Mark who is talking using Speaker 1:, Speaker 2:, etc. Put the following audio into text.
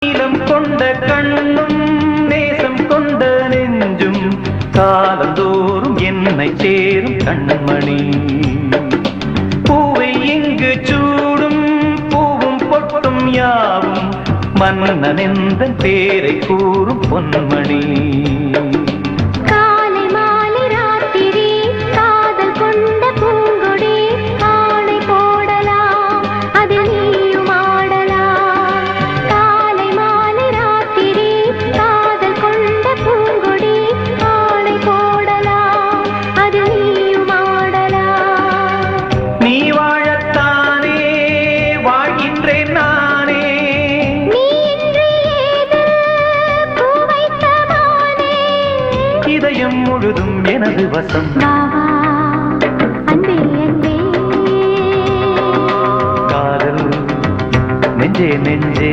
Speaker 1: நீலம் கொண்ட கண்ணும் நேசம் கொண்ட நெஞ்சும் காலந்தோறும் என்னை சேரும் கண்மணி. பூவை இங்கு சூடும் பூவும் பொட்டும் யாவும் மன்னன் எந்தன் பேரை கூறும் பொன்மணி. இதயம் முழுதும் எனது வசம்.
Speaker 2: அன்பே அன்பே
Speaker 1: காதல் நெஞ்சே நெஞ்சே